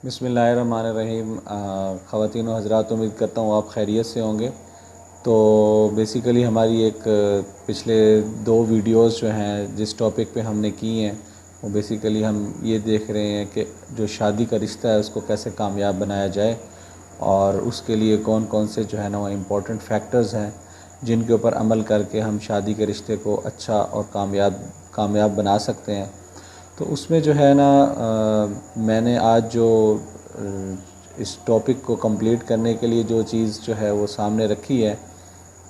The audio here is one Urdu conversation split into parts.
بسم اللہ الرحمن الرحیم۔ خواتین و حضرات، امید کرتا ہوں آپ خیریت سے ہوں گے۔ تو بیسیکلی ہماری ایک پچھلے 2 ویڈیوز جو ہیں جس ٹاپک پہ ہم نے کی ہیں، وہ بیسیکلی ہم یہ دیکھ رہے ہیں کہ جو شادی کا رشتہ ہے اس کو کیسے کامیاب بنایا جائے، اور اس کے لیے کون کون سے جو ہے نا وہ امپورٹنٹ فیکٹرز ہیں جن کے اوپر عمل کر کے ہم شادی کے رشتے کو اچھا اور کامیاب بنا سکتے ہیں۔ تو اس میں جو ہے نا میں نے آج جو اس ٹاپک کو کمپلیٹ کرنے کے لیے جو چیز جو ہے وہ سامنے رکھی ہے،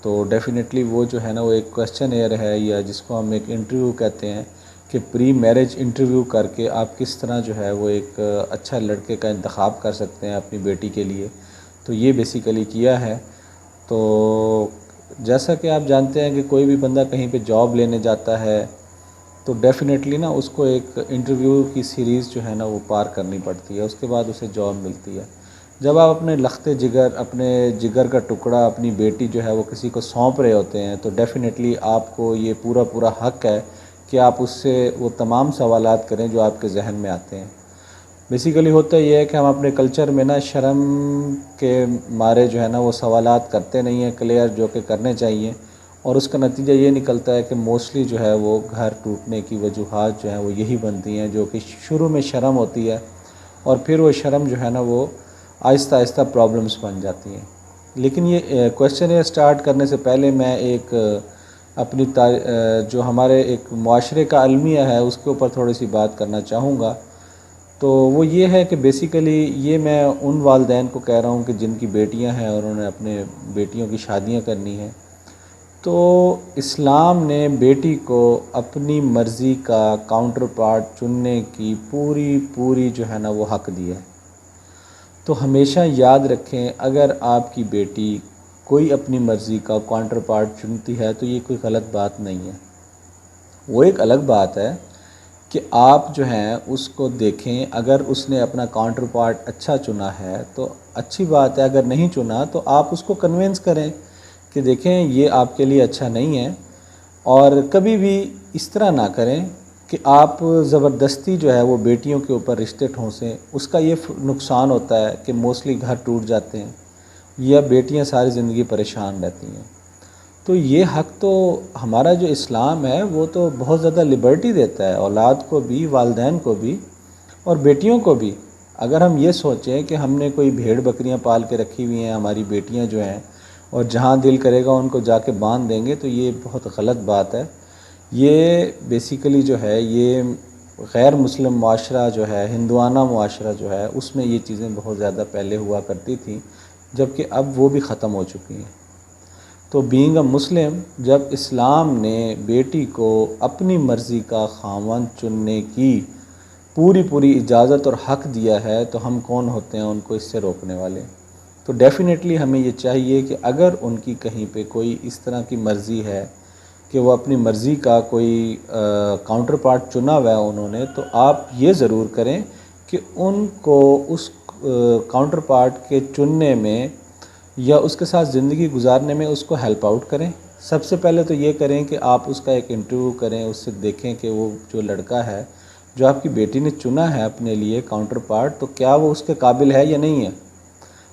تو ڈیفینیٹلی وہ جو ہے نا وہ ایک کویسچن ایئر ہے، یا جس کو ہم ایک انٹرویو کہتے ہیں کہ پری میرج انٹرویو کر کے آپ کس طرح جو ہے وہ ایک اچھا لڑکے کا انتخاب کر سکتے ہیں اپنی بیٹی کے لیے۔ تو یہ بیسیکلی کیا ہے۔ تو جیسا کہ آپ جانتے ہیں کہ کوئی بھی بندہ کہیں پہ جاب لینے جاتا ہے تو ڈیفینیٹلی نا اس کو ایک انٹرویو کی سیریز جو ہے نا وہ پار کرنی پڑتی ہے، اس کے بعد اسے جاب ملتی ہے۔ جب آپ اپنے لخت جگر، اپنے جگر کا ٹکڑا، اپنی بیٹی جو ہے وہ کسی کو سونپ رہے ہوتے ہیں، تو ڈیفینیٹلی آپ کو یہ پورا حق ہے کہ آپ اس سے وہ تمام سوالات کریں جو آپ کے ذہن میں آتے ہیں۔ بیسیکلی ہوتا یہ ہے کہ ہم اپنے کلچر میں نا شرم کے مارے جو ہے نا وہ سوالات کرتے نہیں ہیں کلیئر، جو کہ کرنے چاہیے، اور اس کا نتیجہ یہ نکلتا ہے کہ موسٹلی جو ہے وہ گھر ٹوٹنے کی وجوہات جو ہیں وہ یہی بنتی ہیں، جو کہ شروع میں شرم ہوتی ہے اور پھر وہ شرم جو ہے نا وہ آہستہ آہستہ پرابلمس بن جاتی ہیں۔ لیکن یہ کویسچن یہ سٹارٹ کرنے سے پہلے میں ایک اپنی جو ہمارے ایک معاشرے کا المیہ ہے اس کے اوپر تھوڑی سی بات کرنا چاہوں گا۔ تو وہ یہ ہے کہ بیسیکلی یہ میں ان والدین کو کہہ رہا ہوں کہ جن کی بیٹیاں ہیں اور انہوں نے اپنے بیٹیوں کی شادیاں کرنی ہیں، تو اسلام نے بیٹی کو اپنی مرضی کا کاؤنٹر پارٹ چننے کی پوری جو ہے نا وہ حق دیا ہے۔ تو ہمیشہ یاد رکھیں، اگر آپ کی بیٹی کوئی اپنی مرضی کا کاؤنٹر پارٹ چنتی ہے تو یہ کوئی غلط بات نہیں ہے۔ وہ ایک الگ بات ہے کہ آپ جو ہیں اس کو دیکھیں، اگر اس نے اپنا کاؤنٹر پارٹ اچھا چنا ہے تو اچھی بات ہے، اگر نہیں چنا تو آپ اس کو کنونس کریں کہ دیکھیں یہ آپ کے لیے اچھا نہیں ہے، اور کبھی بھی اس طرح نہ کریں کہ آپ زبردستی جو ہے وہ بیٹیوں کے اوپر رشتے ٹھونسیں۔ اس کا یہ نقصان ہوتا ہے کہ موسٹلی گھر ٹوٹ جاتے ہیں یا بیٹیاں ساری زندگی پریشان رہتی ہیں۔ تو یہ حق تو ہمارا جو اسلام ہے وہ تو بہت زیادہ لبرٹی دیتا ہے اولاد کو بھی، والدین کو بھی اور بیٹیوں کو بھی۔ اگر ہم یہ سوچیں کہ ہم نے کوئی بھیڑ بکریاں پال کے رکھی ہوئی ہیں ہماری بیٹیاں جو ہیں، اور جہاں دل کرے گا ان کو جا کے باندھ دیں گے، تو یہ بہت غلط بات ہے۔ یہ بیسیکلی جو ہے یہ غیر مسلم معاشرہ جو ہے، ہندوانہ معاشرہ جو ہے، اس میں یہ چیزیں بہت زیادہ پہلے ہوا کرتی تھیں، جبکہ اب وہ بھی ختم ہو چکی ہیں۔ تو بینگ اے مسلم، جب اسلام نے بیٹی کو اپنی مرضی کا خاوند چننے کی پوری اجازت اور حق دیا ہے، تو ہم کون ہوتے ہیں ان کو اس سے روکنے والے؟ تو ڈیفینیٹلی ہمیں یہ چاہیے کہ اگر ان کی کہیں پہ کوئی اس طرح کی مرضی ہے کہ وہ اپنی مرضی کا کوئی کاؤنٹر پارٹ چنا ہوا ہے انہوں نے، تو آپ یہ ضرور کریں کہ ان کو اس کاؤنٹر پارٹ کے چننے میں یا اس کے ساتھ زندگی گزارنے میں اس کو ہیلپ آؤٹ کریں۔ سب سے پہلے تو یہ کریں کہ آپ اس کا ایک انٹرویو کریں، اس سے دیکھیں کہ وہ جو لڑکا ہے جو آپ کی بیٹی نے چنا ہے اپنے لیے کاؤنٹر پارٹ، تو کیا وہ اس کے قابل ہے یا نہیں ہے۔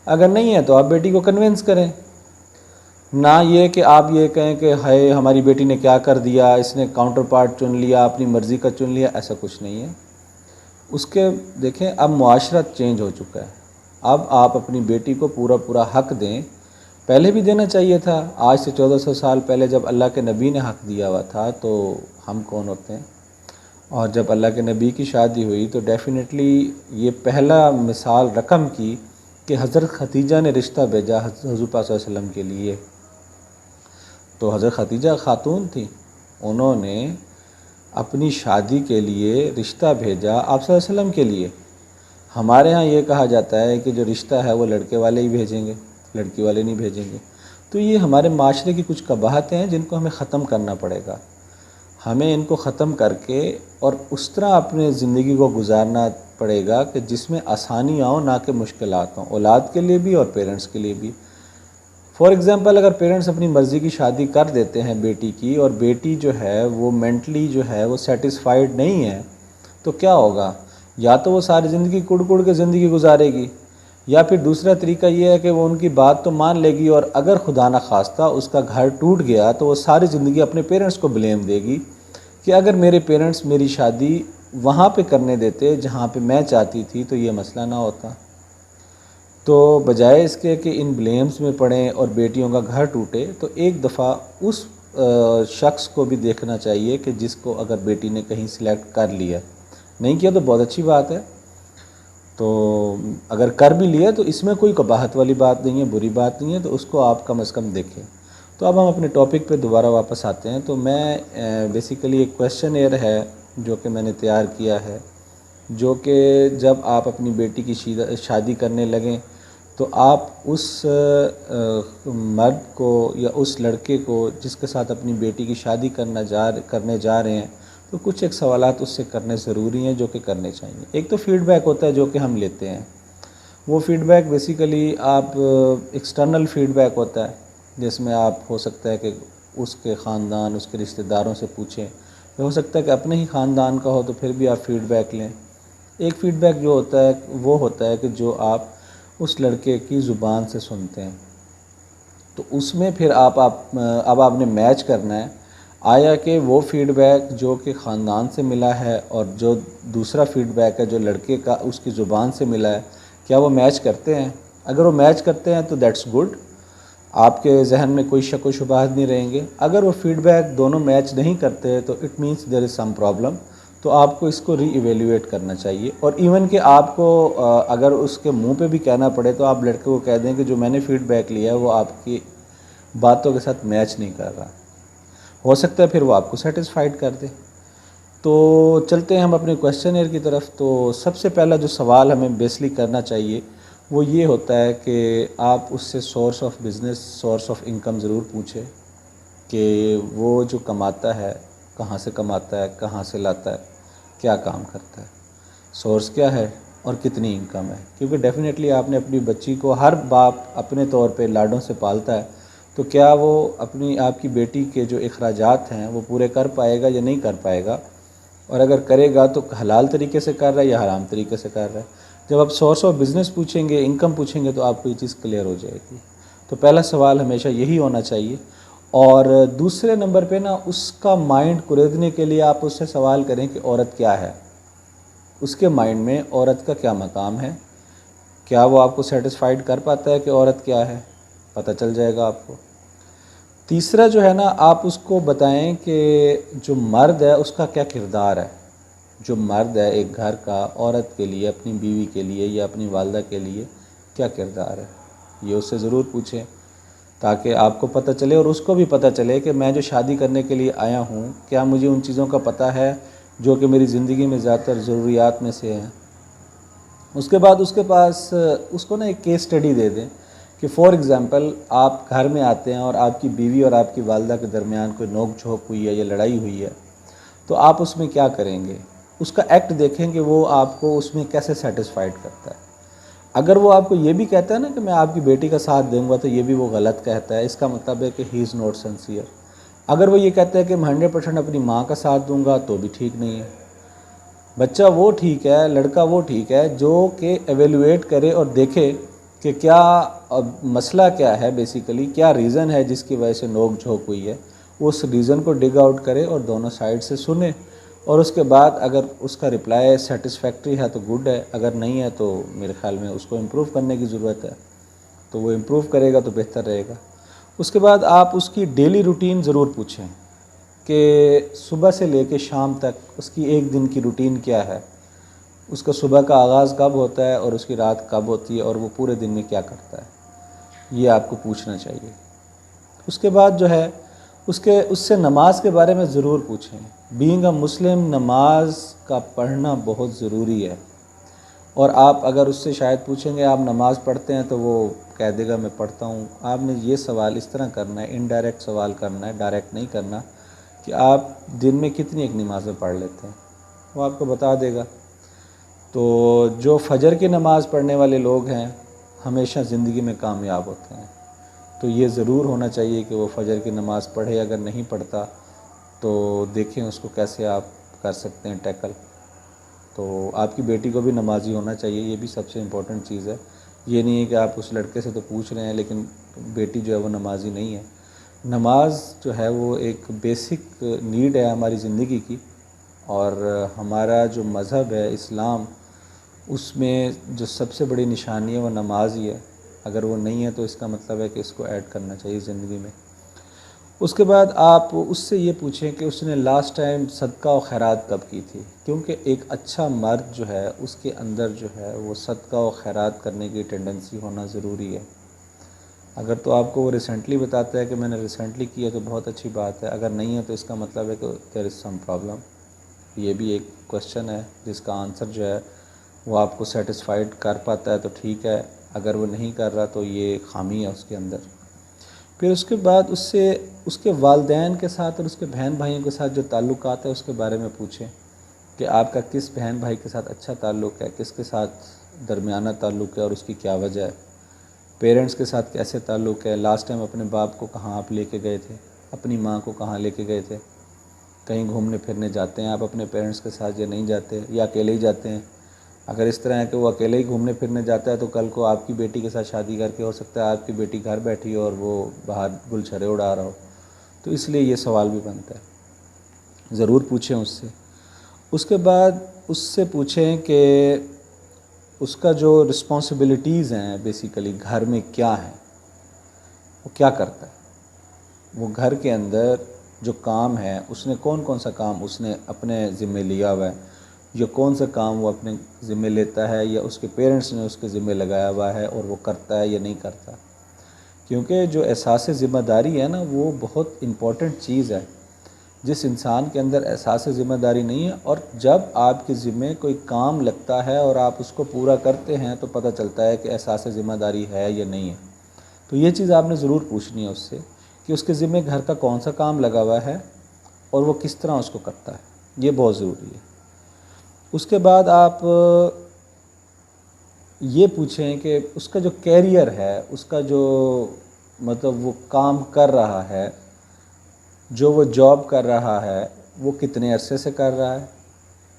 اگر نہیں ہے تو آپ بیٹی کو کنونس کریں، نہ یہ کہ آپ یہ کہیں کہ ہائے ہماری بیٹی نے کیا کر دیا، اس نے کاؤنٹر پارٹ چن لیا، اپنی مرضی کا چن لیا۔ ایسا کچھ نہیں ہے۔ اس کے دیکھیں اب معاشرہ چینج ہو چکا ہے، اب آپ اپنی بیٹی کو پورا حق دیں۔ پہلے بھی دینا چاہیے تھا، آج سے 1400 سال پہلے جب اللہ کے نبی نے حق دیا ہوا تھا تو ہم کون ہوتے ہیں؟ اور جب اللہ کے نبی کی شادی ہوئی تو ڈیفینیٹلی یہ پہلا مثال رقم کی کہ حضرت ختیجہ نے رشتہ بھیجا حضور پاک صلی اللہ علیہ وسلم کے لیے۔ تو حضرت ختیجہ خاتون تھی، انہوں نے اپنی شادی کے لیے رشتہ بھیجا آپ صلی اللہ علیہ وسلم کے لیے۔ ہمارے ہاں یہ کہا جاتا ہے کہ جو رشتہ ہے وہ لڑکے والے ہی بھیجیں گے، لڑکی والے نہیں بھیجیں گے۔ تو یہ ہمارے معاشرے کی کچھ قباحتیں ہیں جن کو ہمیں ختم کرنا پڑے گا۔ ہمیں ان کو ختم کر کے اور اس طرح اپنے زندگی کو گزارنا پڑے گا کہ جس میں آسانیاں ہوں نہ کہ مشکلات ہوں، اولاد کے لیے بھی اور پیرنٹس کے لیے بھی۔ فار ایگزامپل، اگر پیرنٹس اپنی مرضی کی شادی کر دیتے ہیں بیٹی کی، اور بیٹی جو ہے وہ مینٹلی جو ہے وہ سیٹسفائیڈ نہیں ہے، تو کیا ہوگا؟ یا تو وہ ساری زندگی کڑ کڑ کے زندگی گزارے گی، یا پھر دوسرا طریقہ یہ ہے کہ وہ ان کی بات تو مان لے گی، اور اگر خدا نخواستہ اس کا گھر ٹوٹ گیا تو وہ ساری زندگی اپنے پیرنٹس کو بلیم دے گی کہ اگر میرے پیرنٹس میری شادی وہاں پہ کرنے دیتے جہاں پہ میں چاہتی تھی تو یہ مسئلہ نہ ہوتا۔ تو بجائے اس کے کہ ان بلیمز میں پڑیں اور بیٹیوں کا گھر ٹوٹے، تو ایک دفعہ اس شخص کو بھی دیکھنا چاہیے کہ جس کو اگر بیٹی نے کہیں سلیکٹ کر لیا، نہیں کیا تو بہت اچھی بات ہے، تو اگر کر بھی لیا تو اس میں کوئی قباحت والی بات نہیں ہے، بری بات نہیں ہے، تو اس کو آپ کم از کم دیکھیں۔ تو اب ہم اپنے ٹاپک پہ دوبارہ واپس آتے ہیں۔ تو میں بیسیکلی ایک کویشچن ایئر ہے جو کہ میں نے تیار کیا ہے، جو کہ جب آپ اپنی بیٹی کی شادی کرنے لگیں تو آپ اس مرد کو یا اس لڑکے کو جس کے ساتھ اپنی بیٹی کی شادی کرنے جا رہے ہیں، تو کچھ ایک سوالات اس سے کرنے ضروری ہیں جو کہ کرنے چاہیے۔ ایک تو فیڈ بیک ہوتا ہے جو کہ ہم لیتے ہیں، وہ فیڈ بیک بیسیکلی آپ ایکسٹرنل فیڈ بیک ہوتا ہے، جس میں آپ ہو سکتا ہے کہ اس کے خاندان، اس کے رشتہ داروں سے پوچھیں، ہو سکتا ہے کہ اپنے ہی خاندان کا ہو تو پھر بھی آپ فیڈ بیک لیں۔ ایک فیڈ بیک جو ہوتا ہے وہ ہوتا ہے کہ جو آپ اس لڑکے کی زبان سے سنتے ہیں، تو اس میں پھر اب آپ نے میچ کرنا ہے، آیا کہ وہ فیڈ بیک جو کہ خاندان سے ملا ہے اور جو دوسرا فیڈ بیک ہے جو لڑکے کا اس کی زبان سے ملا ہے، کیا وہ میچ کرتے ہیں؟ اگر وہ میچ کرتے ہیں تو دیٹس گڈ، آپ کے ذہن میں کوئی شک و شبہات نہیں رہیں گے۔ اگر وہ فیڈ بیک دونوں میچ نہیں کرتے تو it means there is some problem, تو آپ کو اس کو ری ایویلیویٹ کرنا چاہیے۔ اور ایون کہ آپ کو اگر اس کے منہ پہ بھی کہنا پڑے تو آپ لڑکے کو کہہ دیں کہ جو میں نے فیڈ بیک لیا ہے وہ آپ کی باتوں کے ساتھ میچ نہیں کر رہا، ہو سکتا ہے پھر وہ آپ کو سیٹسفائیڈ کر دے۔ تو چلتے ہیں ہم اپنے کویشچنئر کی طرف۔ تو سب سے پہلا جو سوال ہمیں بیسلی کرنا چاہیے وہ یہ ہوتا ہے کہ آپ اس سے source of business, source of income ضرور پوچھیں کہ وہ جو کماتا ہے کہاں سے کماتا ہے، کہاں سے لاتا ہے، کیا کام کرتا ہے، سورس کیا ہے اور کتنی انکم ہے۔ کیونکہ ڈیفینیٹلی آپ نے اپنی بچی کو، ہر باپ اپنے طور پہ لاڈوں سے پالتا ہے، تو کیا وہ آپ کی بیٹی کے جو اخراجات ہیں وہ پورے کر پائے گا یا نہیں کر پائے گا، اور اگر کرے گا تو حلال طریقے سے کر رہا ہے یا حرام طریقے سے کر رہا ہے۔ جب آپ سورس آف بزنس پوچھیں گے، انکم پوچھیں گے، تو آپ کو یہ چیز کلیئر ہو جائے گی۔ تو پہلا سوال ہمیشہ یہی ہونا چاہیے۔ اور دوسرے نمبر پہ نا اس کا مائنڈ کریدنے کے لیے آپ اس سے سوال کریں کہ عورت کیا ہے، اس کے مائنڈ میں عورت کا کیا مقام ہے، کیا وہ آپ کو سیٹسفائیڈ کر پاتا ہے کہ عورت کیا ہے، پتہ چل جائے گا آپ کو۔ تیسرا جو ہے نا، آپ اس کو بتائیں کہ جو مرد ہے اس کا کیا کردار ہے، جو مرد ہے ایک گھر کا، عورت کے لیے، اپنی بیوی کے لیے یا اپنی والدہ کے لیے کیا کردار ہے، یہ اس سے ضرور پوچھیں تاکہ آپ کو پتہ چلے اور اس کو بھی پتہ چلے کہ میں جو شادی کرنے کے لیے آیا ہوں کیا مجھے ان چیزوں کا پتہ ہے جو کہ میری زندگی میں زیادہ تر ضروریات میں سے ہیں۔ اس کے بعد اس کے پاس اس کو نا ایک کیس سٹڈی دے دیں کہ فار ایگزامپل آپ گھر میں آتے ہیں اور آپ کی بیوی اور آپ کی والدہ کے درمیان کوئی نوک جھوک ہوئی ہے یا لڑائی ہوئی ہے، تو آپ اس میں کیا کریں گے، اس کا ایکٹ دیکھیں کہ وہ آپ کو اس میں کیسے سیٹسفائیڈ کرتا ہے۔ اگر وہ آپ کو یہ بھی کہتا ہے نا کہ میں آپ کی بیٹی کا ساتھ دوں گا، تو یہ بھی وہ غلط کہتا ہے، اس کا مطلب ہے کہ ہی از ناٹ سنسیئر۔ اگر وہ یہ کہتا ہے کہ میں 100% اپنی ماں کا ساتھ دوں گا، تو بھی ٹھیک نہیں ہے۔ بچہ وہ ٹھیک ہے، لڑکا وہ ٹھیک ہے جو کہ ایویلویٹ کرے اور دیکھے کہ کیا مسئلہ کیا ہے، بیسیکلی کیا ریزن ہے جس کی وجہ سے نوک جھوک ہوئی ہے، اس ریزن کو ڈگ آؤٹ کرے اور دونوں سائڈ سے سنے، اور اس کے بعد اگر اس کا رپلائی سیٹسفیکٹری ہے تو گڈ ہے، اگر نہیں ہے تو میرے خیال میں اس کو امپروو کرنے کی ضرورت ہے، تو وہ امپروو کرے گا تو بہتر رہے گا۔ اس کے بعد آپ اس کی ڈیلی روٹین ضرور پوچھیں کہ صبح سے لے کے شام تک اس کی ایک دن کی روٹین کیا ہے، اس کا صبح کا آغاز کب ہوتا ہے اور اس کی رات کب ہوتی ہے، اور وہ پورے دن میں کیا کرتا ہے، یہ آپ کو پوچھنا چاہیے۔ اس کے بعد جو ہے اس سے نماز کے بارے میں ضرور پوچھیں۔ بینگ اے مسلم، نماز کا پڑھنا بہت ضروری ہے، اور آپ اگر اس سے شاید پوچھیں گے آپ نماز پڑھتے ہیں تو وہ کہہ دے گا میں پڑھتا ہوں۔ آپ نے یہ سوال اس طرح کرنا ہے، انڈائریکٹ سوال کرنا ہے، ڈائریکٹ نہیں کرنا، کہ آپ دن میں کتنی ایک نمازیں پڑھ لیتے ہیں، وہ آپ کو بتا دے گا۔ تو جو فجر کی نماز پڑھنے والے لوگ ہیں ہمیشہ زندگی میں کامیاب ہوتے ہیں، تو یہ ضرور ہونا چاہیے کہ وہ فجر کی نماز پڑھے۔ اگر نہیں پڑھتا تو دیکھیں اس کو کیسے آپ کر سکتے ہیں ٹیکل۔ تو آپ کی بیٹی کو بھی نمازی ہونا چاہیے، یہ بھی سب سے امپورٹنٹ چیز ہے۔ یہ نہیں ہے کہ آپ اس لڑکے سے تو پوچھ رہے ہیں لیکن بیٹی جو ہے وہ نمازی نہیں ہے۔ نماز جو ہے وہ ایک بیسک نیڈ ہے ہماری زندگی کی، اور ہمارا جو مذہب ہے اسلام، اس میں جو سب سے بڑی نشانی ہے وہ نماز ہی ہے۔ اگر وہ نہیں ہے تو اس کا مطلب ہے کہ اس کو ایڈ کرنا چاہیے زندگی میں۔ اس کے بعد آپ اس سے یہ پوچھیں کہ اس نے لاسٹ ٹائم صدقہ و خیرات کب کی تھی، کیونکہ ایک اچھا مرد جو ہے اس کے اندر جو ہے وہ صدقہ و خیرات کرنے کی ٹینڈنسی ہونا ضروری ہے۔ اگر تو آپ کو وہ ریسنٹلی بتاتا ہے کہ میں نے ریسنٹلی کی ہے تو بہت اچھی بات ہے، اگر نہیں ہے تو اس کا مطلب ہے کہ دیر از سم پرابلم۔ یہ بھی ایک کوشچن ہے جس کا آنسر جو ہے وہ آپ کو سیٹسفائیڈ کر پاتا ہے تو ٹھیک ہے، اگر وہ نہیں کر رہا تو یہ خامی ہے اس کے اندر۔ پھر اس کے بعد اس سے اس کے والدین کے ساتھ اور اس کے بہن بھائیوں کے ساتھ جو تعلقات ہیں اس کے بارے میں پوچھیں کہ آپ کا کس بہن بھائی کے ساتھ اچھا تعلق ہے، کس کے ساتھ درمیانہ تعلق ہے اور اس کی کیا وجہ ہے۔ پیرنٹس کے ساتھ کیسے تعلق ہے، لاسٹ ٹائم اپنے باپ کو کہاں آپ لے کے گئے تھے، اپنی ماں کو کہاں لے کے گئے تھے، کہیں گھومنے پھرنے جاتے ہیں آپ اپنے پیرنٹس کے ساتھ یا نہیں جاتے، یا اکیلے ہی جاتے ہیں۔ اگر اس طرح ہے کہ وہ اکیلے ہی گھومنے پھرنے جاتا ہے تو کل کو آپ کی بیٹی کے ساتھ شادی کر کے ہو سکتا ہے آپ کی بیٹی گھر بیٹھی ہو اور وہ باہر گل چھرے اڑا رہا ہو، تو اس لیے یہ سوال بھی بنتا ہے، ضرور پوچھیں اس سے۔ اس کے بعد اس سے پوچھیں کہ اس کا جو رسپانسبلٹیز ہیں بیسیکلی گھر میں کیا ہیں، وہ کیا کرتا ہے، وہ گھر کے اندر جو کام ہے اس نے کون کون سا کام اس نے اپنے ذمہ لیا ہوا ہے، یا کون سا کام وہ اپنے ذمہ لیتا ہے یا اس کے پیرنٹس نے اس کے ذمہ لگایا ہوا ہے اور وہ کرتا ہے یا نہیں کرتا۔ کیونکہ جو احساس ذمہ داری ہے نا وہ بہت امپورٹنٹ چیز ہے۔ جس انسان کے اندر احساس ذمہ داری نہیں ہے، اور جب آپ کے ذمہ کوئی کام لگتا ہے اور آپ اس کو پورا کرتے ہیں تو پتہ چلتا ہے کہ احساس ذمہ داری ہے یا نہیں ہے۔ تو یہ چیز آپ نے ضرور پوچھنی ہے اس سے کہ اس کے ذمہ گھر کا کون سا کام لگا ہوا ہے اور وہ کس طرح اس کو کرتا ہے، یہ بہت ضروری ہے۔ اس کے بعد آپ یہ پوچھیں کہ اس کا جو کیریئر ہے، اس کا جو مطلب وہ کام کر رہا ہے، جو وہ جاب کر رہا ہے، وہ کتنے عرصے سے کر رہا ہے،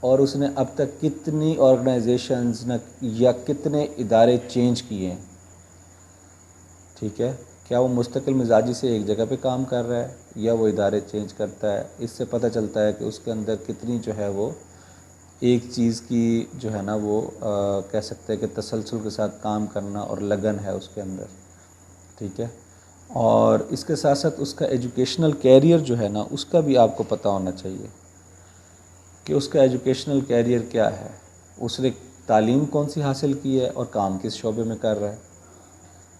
اور اس نے اب تک کتنی آرگنائزیشنز یا کتنے ادارے چینج کیے ہیں، ٹھیک ہے۔ کیا وہ مستقل مزاجی سے ایک جگہ پہ کام کر رہا ہے یا وہ ادارے چینج کرتا ہے، اس سے پتہ چلتا ہے کہ اس کے اندر کتنی جو ہے وہ ایک چیز کی جو ہے نا وہ کہہ سکتے ہیں کہ تسلسل کے ساتھ کام کرنا اور لگن ہے اس کے اندر، ٹھیک ہے۔ اور اس کے ساتھ ساتھ اس کا ایجوکیشنل کیریئر جو ہے نا اس کا بھی آپ کو پتہ ہونا چاہیے کہ اس کا ایجوکیشنل کیریئر کیا ہے، اس نے تعلیم کون سی حاصل کی ہے اور کام کس شعبے میں کر رہا ہے۔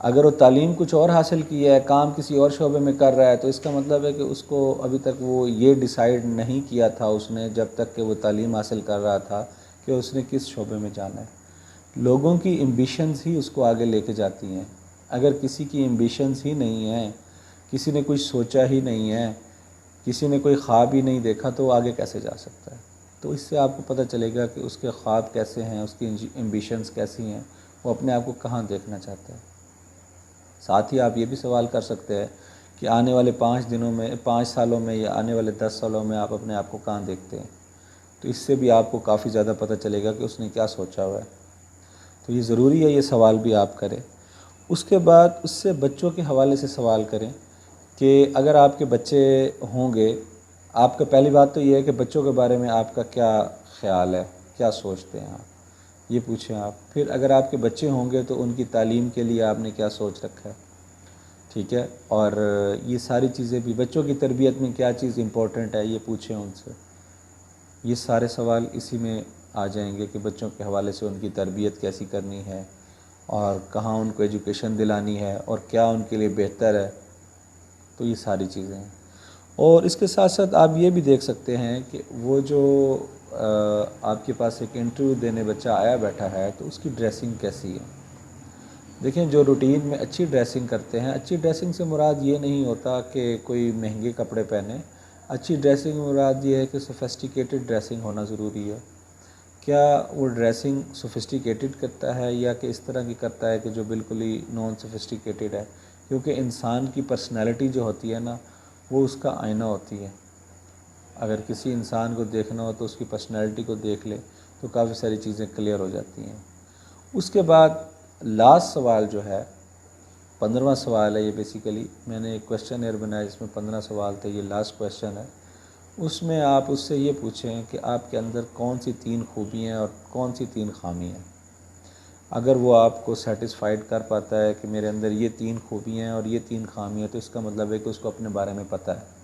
اگر وہ تعلیم کچھ اور حاصل کی ہے، کام کسی اور شعبے میں کر رہا ہے، تو اس کا مطلب ہے کہ اس کو ابھی تک وہ یہ ڈیسائیڈ نہیں کیا تھا اس نے جب تک کہ وہ تعلیم حاصل کر رہا تھا کہ اس نے کس شعبے میں جانا ہے۔ لوگوں کی ایمبیشنز ہی اس کو آگے لے کے جاتی ہیں۔ اگر کسی کی ایمبیشنز ہی نہیں ہیں، کسی نے کچھ سوچا ہی نہیں ہے، کسی نے کوئی خواب ہی نہیں دیکھا تو وہ آگے کیسے جا سکتا ہے۔ تو اس سے آپ کو پتہ چلے گا کہ اس کے خواب کیسے ہیں، اس کی ایمبیشنز کیسی ہیں، وہ اپنے آپ کو کہاں دیکھنا چاہتا ہے۔ ساتھ ہی آپ یہ بھی سوال کر سکتے ہیں کہ آنے والے 5 سالوں میں یا آنے والے 10 سالوں میں آپ اپنے آپ کو کہاں دیکھتے ہیں، تو اس سے بھی آپ کو کافی زیادہ پتہ چلے گا کہ اس نے کیا سوچا ہوا ہے۔ تو یہ ضروری ہے یہ سوال بھی آپ کریں۔ اس کے بعد اس سے بچوں کے حوالے سے سوال کریں کہ اگر آپ کے بچے ہوں گے، آپ کا پہلی بات تو یہ ہے کہ بچوں کے بارے میں آپ کا کیا خیال ہے، کیا سوچتے ہیں آپ، یہ پوچھیں آپ۔ پھر اگر آپ کے بچے ہوں گے تو ان کی تعلیم کے لیے آپ نے کیا سوچ رکھا ہے، ٹھیک ہے۔ اور یہ ساری چیزیں بھی، بچوں کی تربیت میں کیا چیز امپورٹنٹ ہے یہ پوچھیں ان سے۔ یہ سارے سوال اسی میں آ جائیں گے کہ بچوں کے حوالے سے ان کی تربیت کیسی کرنی ہے اور کہاں ان کو ایجوکیشن دلانی ہے اور کیا ان کے لیے بہتر ہے، تو یہ ساری چیزیں ہیں۔ اور اس کے ساتھ ساتھ آپ یہ بھی دیکھ سکتے ہیں کہ وہ جو آپ کے پاس ایک انٹرویو دینے بچہ آیا بیٹھا ہے تو اس کی ڈریسنگ کیسی ہے۔ دیکھیں جو روٹین میں اچھی ڈریسنگ کرتے ہیں، اچھی ڈریسنگ سے مراد یہ نہیں ہوتا کہ کوئی مہنگے کپڑے پہنے، اچھی ڈریسنگ مراد یہ ہے کہ سوفسٹیکیٹڈ ڈریسنگ ہونا ضروری ہے۔ کیا وہ ڈریسنگ سوفسٹیکیٹڈ کرتا ہے یا کہ اس طرح کی کرتا ہے کہ جو بالکل ہی نان سوفسٹیکیٹڈ ہے، کیونکہ انسان کی پرسنالٹی جو ہوتی ہے نا وہ اس کا آئینہ ہوتی ہے۔ اگر کسی انسان کو دیکھنا ہو تو اس کی پرسنالٹی کو دیکھ لے، تو کافی ساری چیزیں کلیئر ہو جاتی ہیں۔ اس کے بعد لاسٹ سوال جو ہے 15واں سوال ہے، یہ بیسیکلی میں نے ایک کویشچن ایئر بنایا جس میں 15 سوال تھے، یہ لاسٹ کویشچن ہے۔ اس میں آپ اس سے یہ پوچھیں کہ آپ کے اندر کون سی 3 خوبیاں ہیں اور کون سی 3 خامیاں ہیں۔ اگر وہ آپ کو سیٹسفائیڈ کر پاتا ہے کہ میرے اندر یہ 3 خوبیاں ہیں اور یہ 3 خامیاں ہیں، تو اس کا مطلب ہے کہ اس کو اپنے بارے میں پتہ ہے۔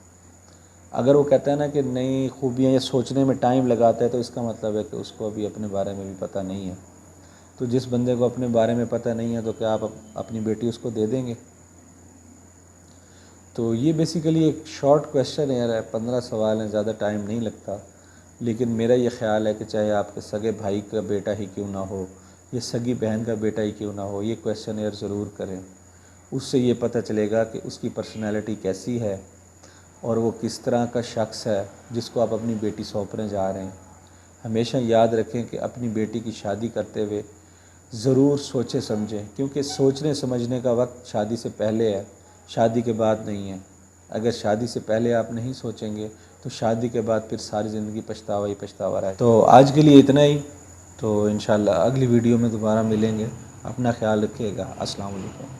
اگر وہ کہتا ہے نا کہ نئی خوبیاں یہ سوچنے میں ٹائم لگاتا ہے، تو اس کا مطلب ہے کہ اس کو ابھی اپنے بارے میں بھی پتہ نہیں ہے۔ تو جس بندے کو اپنے بارے میں پتہ نہیں ہے تو کیا آپ اپنی بیٹی اس کو دے دیں گے؟ تو یہ بیسیکلی ایک شارٹ کویشچن ہے، 15 سوال ہیں، زیادہ ٹائم نہیں لگتا، لیکن میرا یہ خیال ہے کہ چاہے آپ کے سگے بھائی کا بیٹا ہی کیوں نہ ہو یا سگی بہن کا بیٹا ہی کیوں نہ ہو، یہ کویشچن ایئر ضرور کریں۔ اس سے یہ پتہ چلے گا کہ اس کی پرسنالٹی کیسی ہے اور وہ کس طرح کا شخص ہے جس کو آپ اپنی بیٹی سونپنے جا رہے ہیں۔ ہمیشہ یاد رکھیں کہ اپنی بیٹی کی شادی کرتے ہوئے ضرور سوچیں سمجھیں، کیونکہ سوچنے سمجھنے کا وقت شادی سے پہلے ہے، شادی کے بعد نہیں ہے۔ اگر شادی سے پہلے آپ نہیں سوچیں گے تو شادی کے بعد پھر ساری زندگی پچھتاوا ہی پچھتاوا رہے۔ تو آج کے لیے اتنا ہی، تو انشاءاللہ اگلی ویڈیو میں دوبارہ ملیں گے۔ اپنا خیال رکھیے گا۔ السلام علیکم۔